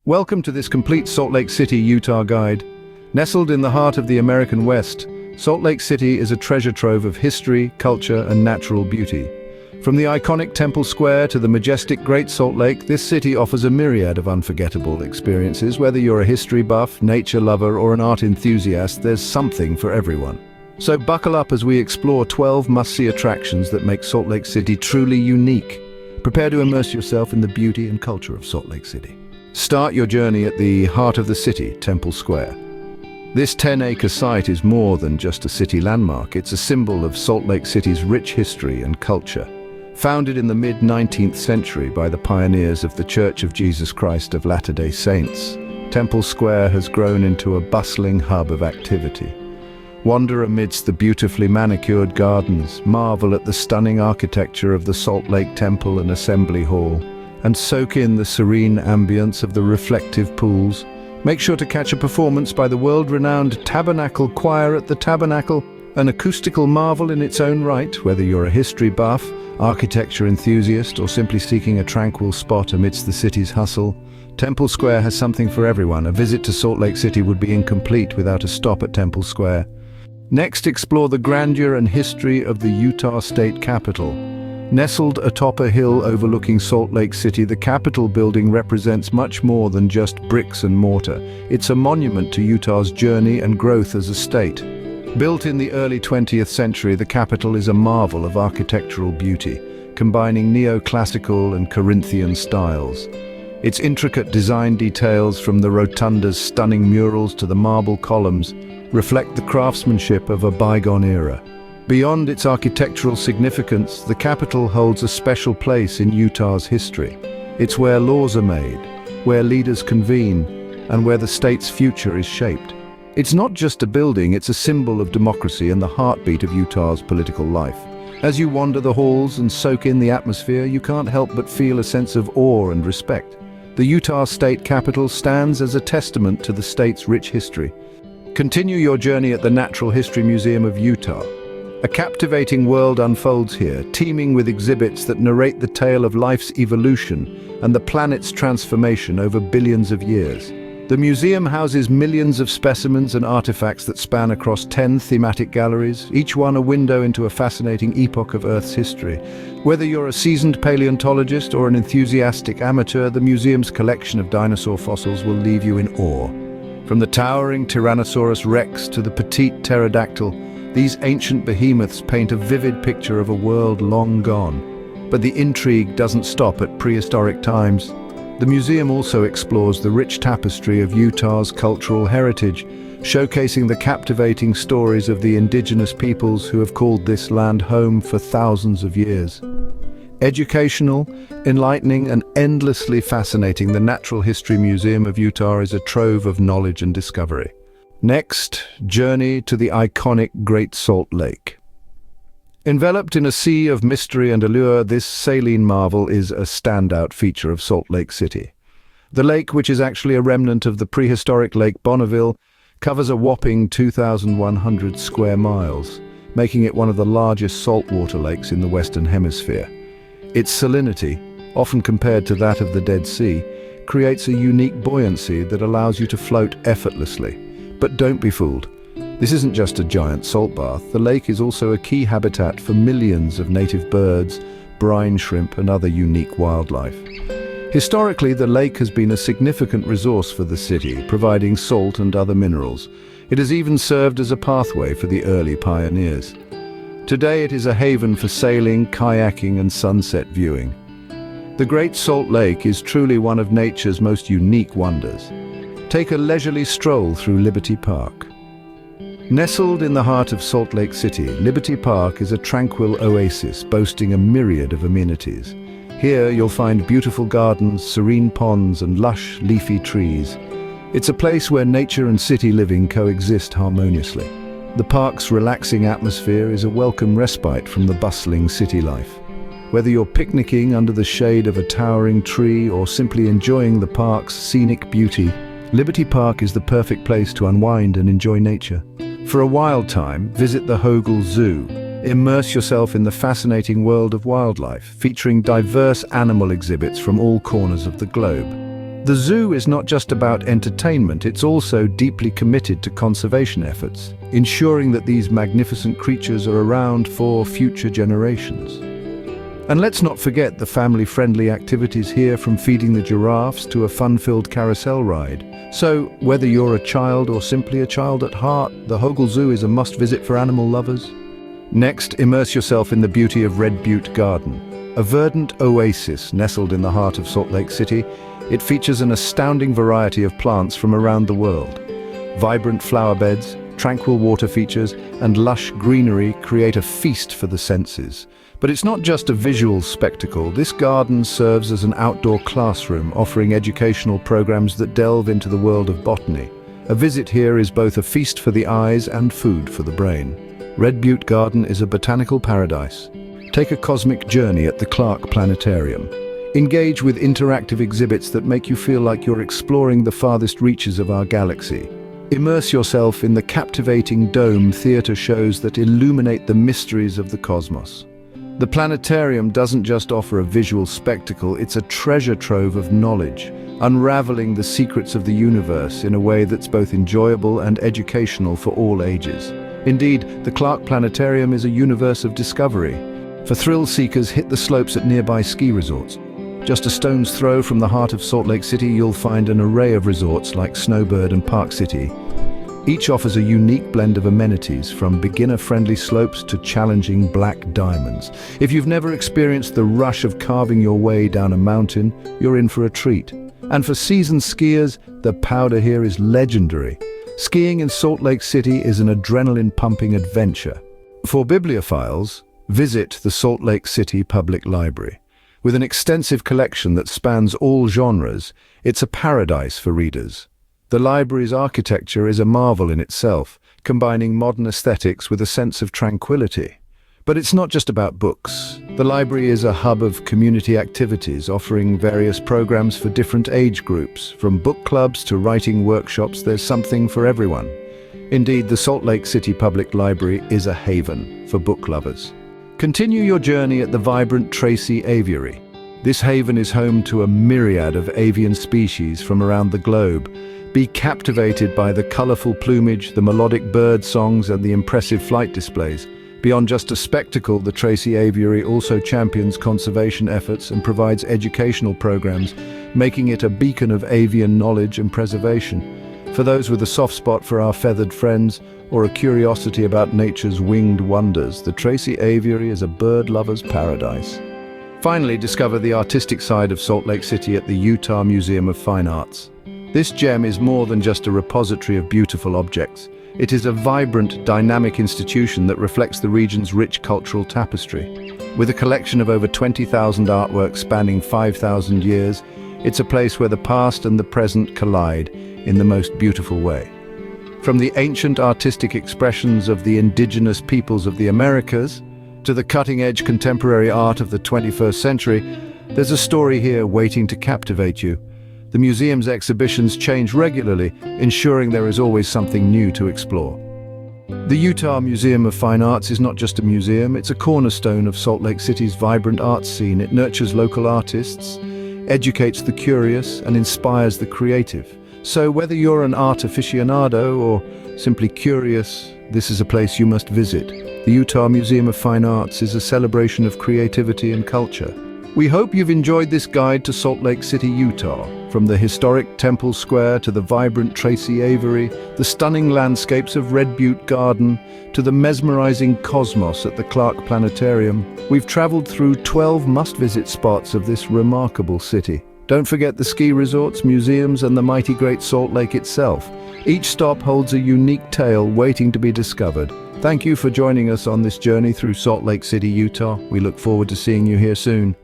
Welcome to this complete Salt Lake City, Utah guide. Nestled in the heart of the American West, Salt Lake City is a treasure trove of history, culture, and natural beauty. From the iconic Temple Square to the majestic Great Salt Lake, this city offers a myriad of unforgettable experiences. Whether you're a history buff, nature lover, or an art enthusiast, there's something for everyone. So buckle up as we explore 12 must-see attractions that make Salt Lake City truly unique. Prepare to immerse yourself in the beauty and culture of Salt Lake City. Start your journey at the heart of the city, Temple Square. This 10-acre site is more than just a city landmark. It's a symbol of Salt Lake City's rich history and culture. Founded in the mid-19th century by the pioneers of the Church of Jesus Christ of Latter-day Saints, Temple Square has grown into a bustling hub of activity. Wander amidst the beautifully manicured gardens, marvel at the stunning architecture of the Salt Lake Temple and Assembly Hall, and soak in the serene ambience of the reflective pools. Make sure to catch a performance by the world-renowned Tabernacle Choir at the Tabernacle, an acoustical marvel in its own right. Whether you're a history buff, architecture enthusiast, or simply seeking a tranquil spot amidst the city's hustle, Temple Square has something for everyone. A visit to Salt Lake City would be incomplete without a stop at Temple Square. Next, explore the grandeur and history of the Utah State Capitol. Nestled atop a hill overlooking Salt Lake City, the Capitol building represents much more than just bricks and mortar. It's a monument to Utah's journey and growth as a state. Built in the early 20th century, the Capitol is a marvel of architectural beauty, combining neoclassical and Corinthian styles. Its intricate design details, from the rotunda's stunning murals to the marble columns, reflect the craftsmanship of a bygone era. Beyond its architectural significance, the Capitol holds a special place in Utah's history. It's where laws are made, where leaders convene, and where the state's future is shaped. It's not just a building, it's a symbol of democracy and the heartbeat of Utah's political life. As you wander the halls and soak in the atmosphere, you can't help but feel a sense of awe and respect. The Utah State Capitol stands as a testament to the state's rich history. Continue your journey at the Natural History Museum of Utah. A captivating world unfolds here, teeming with exhibits that narrate the tale of life's evolution and the planet's transformation over billions of years. The museum houses millions of specimens and artifacts that span across 10 thematic galleries, each one a window into a fascinating epoch of Earth's history. Whether you're a seasoned paleontologist or an enthusiastic amateur, the museum's collection of dinosaur fossils will leave you in awe. From the towering Tyrannosaurus rex to the petite pterodactyl, these ancient behemoths paint a vivid picture of a world long gone. But the intrigue doesn't stop at prehistoric times. The museum also explores the rich tapestry of Utah's cultural heritage, showcasing the captivating stories of the indigenous peoples who have called this land home for thousands of years. Educational, enlightening, and endlessly fascinating, the Natural History Museum of Utah is a trove of knowledge and discovery. Next, journey to the iconic Great Salt Lake. Enveloped in a sea of mystery and allure, this saline marvel is a standout feature of Salt Lake City. The lake, which is actually a remnant of the prehistoric Lake Bonneville, covers a whopping 2,100 square miles, making it one of the largest saltwater lakes in the Western Hemisphere. Its salinity, often compared to that of the Dead Sea, creates a unique buoyancy that allows you to float effortlessly. But don't be fooled. This isn't just a giant salt bath. The lake is also a key habitat for millions of native birds, brine shrimp, and other unique wildlife. Historically, the lake has been a significant resource for the city, providing salt and other minerals. It has even served as a pathway for the early pioneers. Today, it is a haven for sailing, kayaking, and sunset viewing. The Great Salt Lake is truly one of nature's most unique wonders. Take a leisurely stroll through Liberty Park. Nestled in the heart of Salt Lake City, Liberty Park is a tranquil oasis boasting a myriad of amenities. Here you'll find beautiful gardens, serene ponds, and lush, leafy trees. It's a place where nature and city living coexist harmoniously. The park's relaxing atmosphere is a welcome respite from the bustling city life. Whether you're picnicking under the shade of a towering tree or simply enjoying the park's scenic beauty, Liberty Park is the perfect place to unwind and enjoy nature. For a wild time, visit the Hogle Zoo. Immerse yourself in the fascinating world of wildlife, featuring diverse animal exhibits from all corners of the globe. The zoo is not just about entertainment, it's also deeply committed to conservation efforts, ensuring that these magnificent creatures are around for future generations. And let's not forget the family-friendly activities here, from feeding the giraffes to a fun-filled carousel ride. So, whether you're a child or simply a child at heart, the Hogle Zoo is a must-visit for animal lovers. Next, immerse yourself in the beauty of Red Butte Garden, a verdant oasis nestled in the heart of Salt Lake City. It features an astounding variety of plants from around the world. Vibrant flower beds, tranquil water features, and lush greenery create a feast for the senses. But it's not just a visual spectacle. This garden serves as an outdoor classroom, offering educational programs that delve into the world of botany. A visit here is both a feast for the eyes and food for the brain. Red Butte Garden is a botanical paradise. Take a cosmic journey at the Planetarium. Engage with interactive exhibits that make you feel like you're exploring the farthest reaches of our galaxy. Immerse yourself in the captivating dome theater shows that illuminate the mysteries of the cosmos. The Planetarium doesn't just offer a visual spectacle, it's a treasure trove of knowledge, unraveling the secrets of the universe in a way that's both enjoyable and educational for all ages. Indeed, the Planetarium is a universe of discovery. For thrill seekers, hit the slopes at nearby ski resorts. Just a stone's throw from the heart of Salt Lake City, you'll find an array of resorts like Snowbird and Park City. Each offers a unique blend of amenities, from beginner-friendly slopes to challenging black diamonds. If you've never experienced the rush of carving your way down a mountain, you're in for a treat. And for seasoned skiers, the powder here is legendary. Skiing in Salt Lake City is an adrenaline-pumping adventure. For bibliophiles, visit the Salt Lake City Public Library. With an extensive collection that spans all genres, it's a paradise for readers. The library's architecture is a marvel in itself, combining modern aesthetics with a sense of tranquility. But it's not just about books. The library is a hub of community activities, offering various programs for different age groups. From book clubs to writing workshops, there's something for everyone. Indeed, the Salt Lake City Public Library is a haven for book lovers. Continue your journey at the vibrant Tracy Aviary. This haven is home to a myriad of avian species from around the globe. Be captivated by the colorful plumage, the melodic bird songs, and the impressive flight displays. Beyond just a spectacle, the Tracy Aviary also champions conservation efforts and provides educational programs, making it a beacon of avian knowledge and preservation. For those with a soft spot for our feathered friends, or a curiosity about nature's winged wonders, the Tracy Aviary is a bird lover's paradise. Finally, discover the artistic side of Salt Lake City at the Utah Museum of Fine Arts. This gem is more than just a repository of beautiful objects. It is a vibrant, dynamic institution that reflects the region's rich cultural tapestry. With a collection of over 20,000 artworks spanning 5,000 years, it's a place where the past and the present collide in the most beautiful way. From the ancient artistic expressions of the indigenous peoples of the Americas to the cutting-edge contemporary art of the 21st century, there's a story here waiting to captivate you. The museum's exhibitions change regularly, ensuring there is always something new to explore. The Utah Museum of Fine Arts is not just a museum, it's a cornerstone of Salt Lake City's vibrant arts scene. It nurtures local artists, educates the curious, and inspires the creative. So whether you're an art aficionado or simply curious, this is a place you must visit. The Utah Museum of Fine Arts is a celebration of creativity and culture. We hope you've enjoyed this guide to Salt Lake City, Utah. From the historic Temple Square to the vibrant Tracy Aviary, the stunning landscapes of Red Butte Garden, to the mesmerizing cosmos at the Planetarium, we've traveled through 12 must-visit spots of this remarkable city. Don't forget the ski resorts, museums, and the mighty Great Salt Lake itself. Each stop holds a unique tale waiting to be discovered. Thank you for joining us on this journey through Salt Lake City, Utah. We look forward to seeing you here soon.